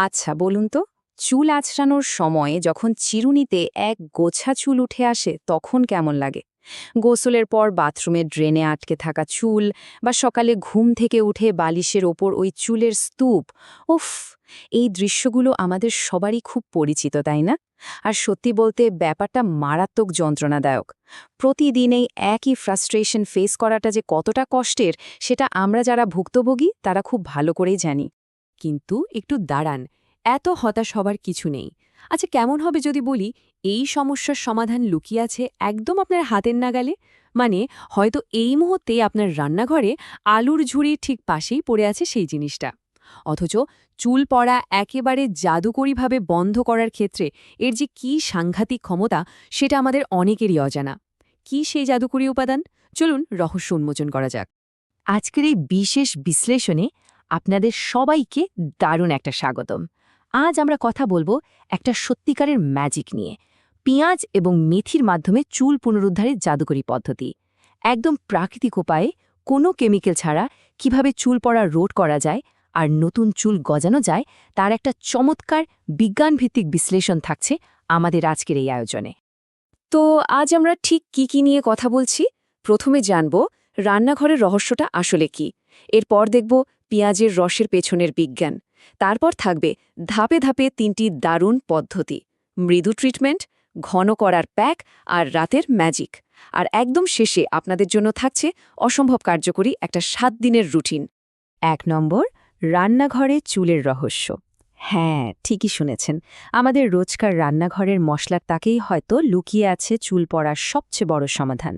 আচ্ছা বলুন তো, চুল আঁচড়ানোর সময় যখন চিরুনিতে এক গোছা চুল উঠে আসে তখন কেমন লাগে? গোসলের পর বাথরুমের ড্রেনে আটকে থাকা চুল, বা সকালে ঘুম থেকে উঠে বালিশের ওপর ওই চুলের স্তূপ। উফ! এই দৃশ্যগুলো আমাদের সবারই খুব পরিচিত, তাই না? আর সত্যি বলতে ব্যাপারটা মারাত্মক যন্ত্রণাদায়ক। প্রতিদিন এই একই ফ্রাস্ট্রেশন ফেস করাটা যে কতটা কষ্টের, সেটা আমরা যারা ভুক্তভোগী তারা খুব ভালো করেই জানি। কিন্তু একটু দাঁড়ান, এত হতাশ হবার কিছু নেই। আচ্ছা, কেমন হবে যদি বলি এই সমস্যার সমাধান লুকিয়ে আছে একদম আপনার হাতের নাগালে? মানে হয়তো এই মুহূর্তে আপনার রান্নাঘরে আলুর ঝুড়ির ঠিক পাশেই পড়ে আছে সেই জিনিসটা। অথচ চুল পড়া একেবারে জাদুকরীভাবে বন্ধ করার ক্ষেত্রে এর যে কী সাংঘাতিক ক্ষমতা, সেটা আমাদের অনেকেরই অজানা। কি সেই জাদুকরী উপাদান? চলুন রহস্য উন্মোচন করা যাক। আজকের এই বিশেষ বিশ্লেষণে আপনাদের সবাইকে দারুণ একটা স্বাগতম। আজ আমরা কথা বলবো একটা সত্যিকারের ম্যাজিক নিয়ে, পেঁয়াজ এবং মেথির মাধ্যমে চুল পুনরুদ্ধারের জাদুকরী পদ্ধতি। একদম প্রাকৃতিক উপায়ে, কোনো কেমিক্যাল ছাড়া কিভাবে চুল পড়া রোধ করা যায় আর নতুন চুল গজানো যায়, তার একটা চমৎকার বিজ্ঞানভিত্তিক বিশ্লেষণ থাকছে আমাদের আজকের এই আয়োজনে। তো আজ আমরা ঠিক কি নিয়ে কথা বলছি? প্রথমে জানব রান্নাঘরের রহস্যটা আসলে কি। এরপর দেখব পেঁয়াজের রসের পেছনের বিজ্ঞান। তারপর থাকবে ধাপে ধাপে ৩টি দারুণ পদ্ধতি: মৃদু ট্রিটমেন্ট, ঘন করার প্যাক, আর রাতের ম্যাজিক। আর একদম শেষে আপনাদের জন্য থাকছে অসম্ভব কার্যকরী একটা ৭ দিনের রুটিন। ১ নম্বর, রান্নাঘরে চুলের রহস্য। হ্যাঁ, ঠিকই শুনেছেন। আমাদের রোজকার রান্নাঘরের মশলার তাকেই হয়তো লুকিয়ে আছে চুল পড়ার সবচেয়ে বড় সমাধান।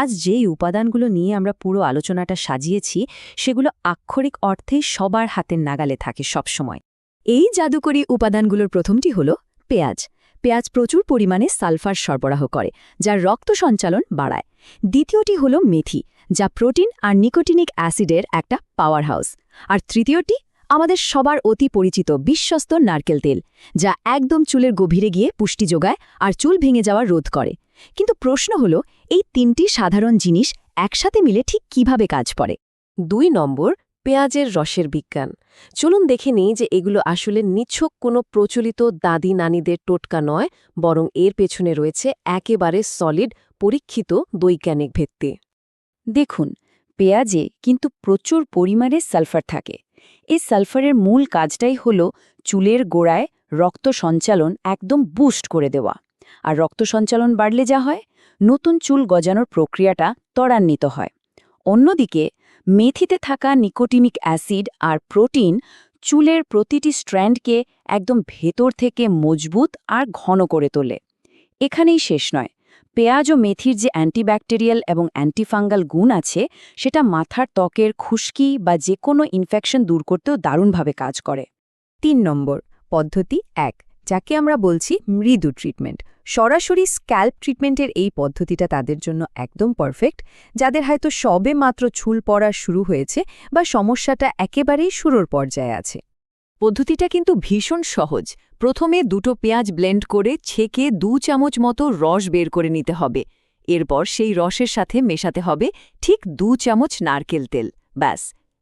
আজ যেই উপাদানগুলো নিয়ে আমরা পুরো আলোচনাটা সাজিয়েছি, সেগুলো আক্ষরিক অর্থেই সবার হাতের নাগালে থাকে সবসময়। এই জাদুকরী উপাদানগুলোর প্রথমটি হল পেঁয়াজ। পেঁয়াজ প্রচুর পরিমাণে সালফার সরবরাহ করে, যা রক্ত সঞ্চালন বাড়ায়। দ্বিতীয়টি হল মেথি, যা প্রোটিন আর নিকোটিনিক অ্যাসিডের একটা পাওয়ার হাউস। আর তৃতীয়টি আমাদের সবার অতি পরিচিত বিশ্বস্ত নারকেল তেল, যা একদম চুলের গভীরে গিয়ে পুষ্টি যোগায় আর চুল ভেঙে যাওয়া রোধ করে। কিন্তু প্রশ্ন হল, এই তিনটি সাধারণ জিনিস একসাথে মিলে ঠিক কিভাবে কাজ করে? ২ নম্বর, পেঁয়াজের রসের বিজ্ঞান। চলুন দেখে নিই যে এগুলো আসলে নিছক কোনো প্রচলিত দাদি নানিদের টোটকা নয়, বরং এর পেছনে রয়েছে একেবারে সলিড, পরীক্ষিত বৈজ্ঞানিক ভিত্তি। দেখুন, পেঁয়াজে কিন্তু প্রচুর পরিমাণে সালফার থাকে। এই সালফারের মূল কাজটাই হল চুলের গোড়ায় রক্ত সঞ্চালন একদম বুস্ট করে দেওয়া। আর রক্ত সঞ্চালন বাড়লে যা হয়, নতুন চুল গজানোর প্রক্রিয়াটা ত্বরান্বিত হয়। অন্যদিকে মেথিতে থাকা নিকোটিনিক অ্যাসিড আর প্রোটিন চুলের প্রতিটি স্ট্র্যান্ডকে একদম ভেতর থেকে মজবুত আর ঘন করে তোলে। এখানেই শেষ নয়, পেঁয়াজ ও মেথির যে অ্যান্টিব্যাকটেরিয়াল এবং অ্যান্টিফাঙ্গাল গুণ আছে, সেটা মাথার ত্বকের খুশকি বা যে কোনো ইনফেকশন দূর করতেও দারুণভাবে কাজ করে। ৩ নম্বর, পদ্ধতি ১, যাকে আমরা বলছি মৃদু ট্রিটমেন্ট। সরাসরি স্ক্যাল্প ট্রিটমেন্টের এই পদ্ধতিটা তাদের জন্য একদম পারফেক্ট, যাদের হয়তো সবে মাত্র চুল পড়া শুরু হয়েছে বা সমস্যাটা একেবারেই শুরুর পর্যায়ে আছে। পদ্ধতিটা কিন্তু ভীষণ সহজ। প্রথমে ২টো পেঁয়াজ ব্লেন্ড করে ছেঁকে ২ চামচ মতো রস বের করে নিতে হবে। এরপর সেই রসের সাথে মেশাতে হবে ঠিক ২ চামচ নারকেল তেল। ব্যাস,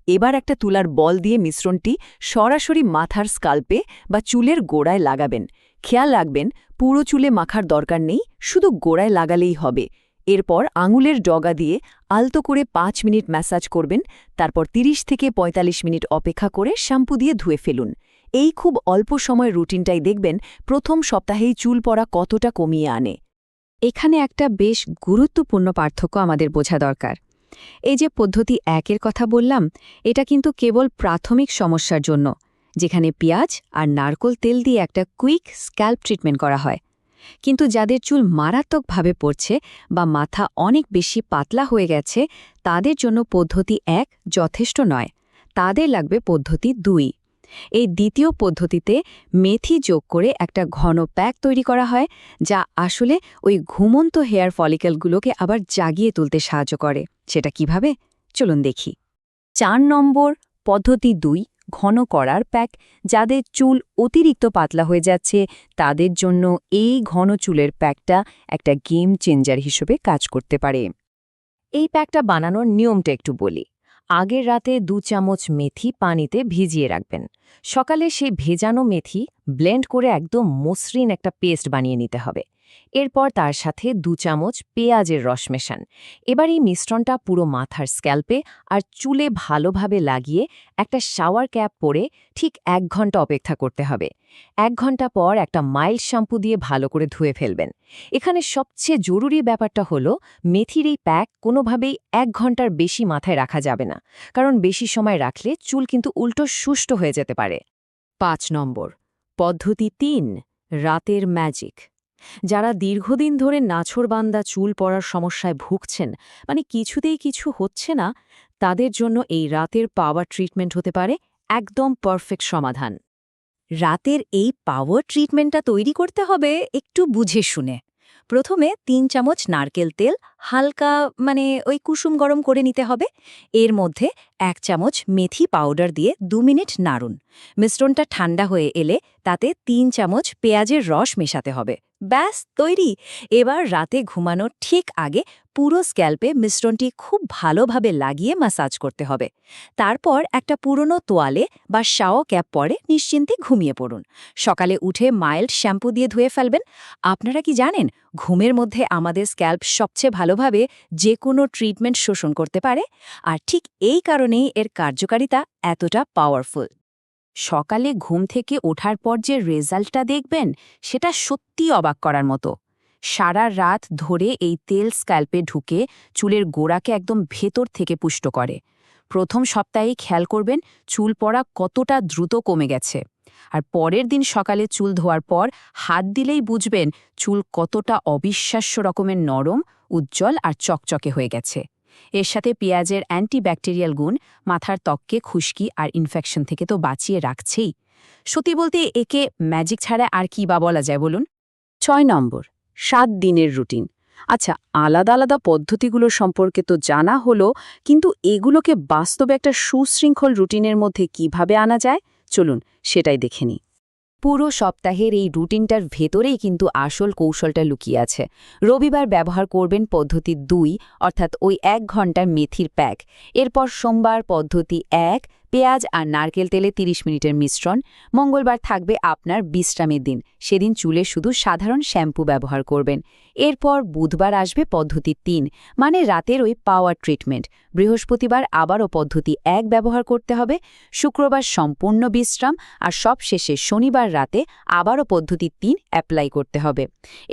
এবার একটা তুলার বল দিয়ে মিশ্রণটি সরাসরি মাথার স্কাল্পে বা চুলের গোড়ায় লাগাবেন। খেয়াল রাখবেন, পুরো চুলে মাখার দরকার নেই, শুধু গোড়ায় লাগালেই হবে। এরপর আঙুলের ডগা দিয়ে আলতো করে ৫ মিনিট ম্যাসাজ করবেন। তারপর ৩০ থেকে ৪৫ মিনিট অপেক্ষা করে শ্যাম্পু দিয়ে ধুয়ে ফেলুন। এই খুব অল্প সময় রুটিনটাই দেখবেন প্রথম সপ্তাহেই চুল পড়া কতটা কমিয়ে আনে। এখানে একটা বেশ গুরুত্বপূর্ণ পার্থক্য আমাদের বোঝা দরকার। এই যে পদ্ধতি ১-এর কথা বললাম, এটা কিন্তু কেবল প্রাথমিক সমস্যার জন্য, যেখানে পেঁয়াজ আর নারকেল তেল দিয়ে একটা কুইক স্ক্যাল্প ট্রিটমেন্ট করা হয়। কিন্তু যাদের চুল মারাত্মকভাবে পড়ছে বা মাথা অনেক বেশি পাতলা হয়ে গেছে, তাদের জন্য পদ্ধতি ১ যথেষ্ট নয়। তাদের লাগবে পদ্ধতি ২। এই দ্বিতীয় পদ্ধতিতে মেথি যোগ করে একটা ঘন প্যাক তৈরি করা হয়, যা আসলে ওই ঘুমন্ত হেয়ার ফলিকেলগুলোকে আবার জাগিয়ে তুলতে সাহায্য করে। সেটা কিভাবে? চলুন দেখি। ৪ নম্বর, পদ্ধতি ২, ঘন করার প্যাক। যাদের চুল অতিরিক্ত পাতলা হয়ে যাচ্ছে, তাদের জন্য এই ঘন চুলের প্যাকটা একটা গেম চেঞ্জার হিসেবে কাজ করতে পারে। এই প্যাকটা বানানোর নিয়মটা একটু বলি। আগের রাতে 2 চামচ মেথি পানিতে ভিজিয়ে রাখবেন। সকালে সেই ভেজানো মেথি ব্লেন্ড করে একদম মসৃণ একটা পেস্ট বানিয়ে নিতে হবে। এরপর তার সাথে 2 চামচ পেঁয়াজের রস মেশান। এবার এই মিশ্রণটা পুরো মাথার স্ক্যাল্পে আর চুলে ভালোভাবে লাগিয়ে একটা শাওয়ার ক্যাপ পরে ঠিক 1 ঘন্টা অপেক্ষা করতে হবে। 1 ঘন্টা পর একটা মাইল্ড শ্যাম্পু দিয়ে ভালো করে ধুয়ে ফেলবেন। এখানে সবচেয়ে জরুরি ব্যাপারটা হলো মেথির এই প্যাক কোনোভাবেই 1 ঘন্টার বেশি মাথায় রাখা যাবে না, কারণ বেশি সময় রাখলে চুল কিন্তু উল্টো শুষ্ক হয়ে যেতে পারে। 5 নম্বর পদ্ধতি 3, রাতের ম্যাজিক। যারা দীর্ঘদিন ধরে নাছোড়বান্দা চুল পড়ার সমস্যায় ভুগছেন, মানে কিছুতেই কিছু হচ্ছে না, তাদের জন্য এই রাতের পাওয়ার ট্রিটমেন্ট হতে পারে একদম পারফেক্ট সমাধান। রাতের এই পাওয়ার ট্রিটমেন্টটা তৈরি করতে হবে একটু বুঝে শুনে। প্রথমে 3 চামচ নারকেল তেল হালকা ওই কুসুম গরম করে নিতে হবে। এর মধ্যে 1 চামচ মেথি পাউডার দিয়ে 2 মিনিট নাড়ুন। মিশ্রণটা ঠান্ডা হয়ে এলে তাতে 3 চামচ পেঁয়াজের রস মেশাতে হবে। ব্যাস তৈরি। এবার রাতে ঘুমানোর ঠিক আগে পুরো স্ক্যাল্পে মিশ্রণটি খুব ভালোভাবে লাগিয়ে ম্যাসাজ করতে হবে। তারপর একটা পুরনো তোয়ালে বা শাওয়ার ক্যাপ পরে নিশ্চিন্তে ঘুমিয়ে পড়ুন। সকালে উঠে মাইল্ড শ্যাম্পু দিয়ে ধুয়ে ফেলবেন। আপনারা কি জানেন, ঘুমের মধ্যে আমাদের স্ক্যাল্প সবচেয়ে ভালোভাবে যে কোনো ট্রিটমেন্ট শোষণ করতে পারে, আর ঠিক এই কারণেই এর কার্যকারিতা এতটা পাওয়ারফুল। সকালে ঘুম থেকে ওঠার পর যে রেজাল্টটা দেখবেন, সেটা সত্যিই অবাক করার মতো। সারা রাত ধরে এই তেল স্ক্যাল্পে ঢুকে চুলের গোড়াকে একদম ভেতর থেকে পুষ্ট করে। প্রথম সপ্তাহেই খেয়াল করবেন চুল পড়া কতটা দ্রুত কমে গেছে, আর পরের দিন সকালে চুল ধোয়ার পর হাত দিলেই বুঝবেন চুল কতটা অবিশ্বাস্য রকমের নরম, উজ্জ্বল আর চকচকে হয়ে গেছে। এর সাথে পেঁয়াজের অ্যান্টিব্যাকটেরিয়াল গুণ মাথার ত্বককে খুশকি আর ইনফেকশন থেকে তো বাঁচিয়ে রাখছেই। সত্যি বলতে একে ম্যাজিক ছাড়া আর কি বা বলা যায় বলুন। 6 নম্বর 7 দিনের রুটিন। আচ্ছা, আলাদা আলাদা পদ্ধতিগুলো সম্পর্কে তো জানা হলো, কিন্তু এগুলোকে বাস্তবে একটা সুশৃঙ্খল রুটিনের মধ্যে কিভাবে আনা যায়, চলুন সেটাই দেখে নিই। পুরো সপ্তাহের এই রুটিনটার ভেতরেই কিন্তু আসল কৌশলটা লুকিয়ে আছে। রবিবার ব্যবহার করবেন পদ্ধতি 2, অর্থাৎ ওই 1 ঘন্টার মেথির প্যাক। এরপর সোমবার পদ্ধতি 1, পেঁয়াজ আর নারকেল তেলে 30 মিনিটের মিশ্রণ। মঙ্গলবার থাকবে আপনার বিশ্রামের দিন, সেদিন চুলে শুধু সাধারণ শ্যাম্পু ব্যবহার করবেন। এরপর বুধবার আসবে পদ্ধতি 3, মানে রাতের ওই পাওয়ার ট্রিটমেন্ট। বৃহস্পতিবার আবারও পদ্ধতি 1 ব্যবহার করতে হবে। শুক্রবার সম্পূর্ণ বিশ্রাম, আর সবশেষে শনিবার রাতে আবারও পদ্ধতি 3 অ্যাপ্লাই করতে হবে।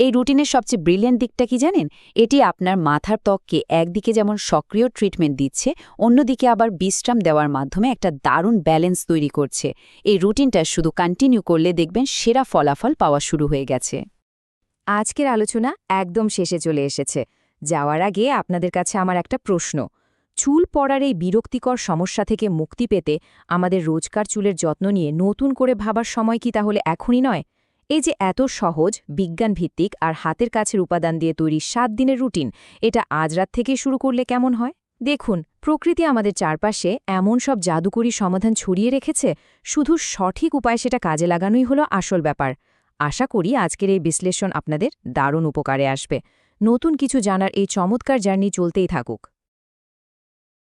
এই রুটিনের সবচেয়ে ব্রিলিয়ান্ট দিকটা কি জানেন? এটি আপনার মাথার ত্বককে একদিকে যেমন সক্রিয় ট্রিটমেন্ট দিচ্ছে, অন্যদিকে আবার বিশ্রাম দেওয়ার মাধ্যমে একটা দারুণ ব্যালেন্স তৈরি করছে। এই রুটিনটা শুধু কন্টিনিউ করলে দেখবেন সেরা ফলাফল পাওয়া শুরু হয়ে গেছে। আজকের আলোচনা একদম শেষে চলে এসেছে। যাওয়ার আগে আপনাদের কাছে আমার একটা প্রশ্ন। চুল পড়ার এই বিরক্তিকর সমস্যা থেকে মুক্তি পেতে আমাদের রোজকার চুলের যত্ন নিয়ে নতুন করে ভাবার সময় কি তাহলে এখনই নয়? এই যে এত সহজ, বিজ্ঞানভিত্তিক আর হাতের কাছের উপাদান দিয়ে তৈরি 7 দিনের রুটিন, এটা আজ রাত থেকেই শুরু করলে কেমন হয়? দেখুন, প্রকৃতি আমাদের চারপাশে এমন সব জাদুকরী সমাধান ছড়িয়ে রেখেছে, শুধু সঠিক উপায় সেটা কাজে লাগানোই হলো আসল ব্যাপার। আশা করি আজকের এই বিশ্লেষণ আপনাদের দারুণ উপকারে আসবে। নতুন কিছু জানার এই চমৎকার জার্নি চলতেই থাকুক।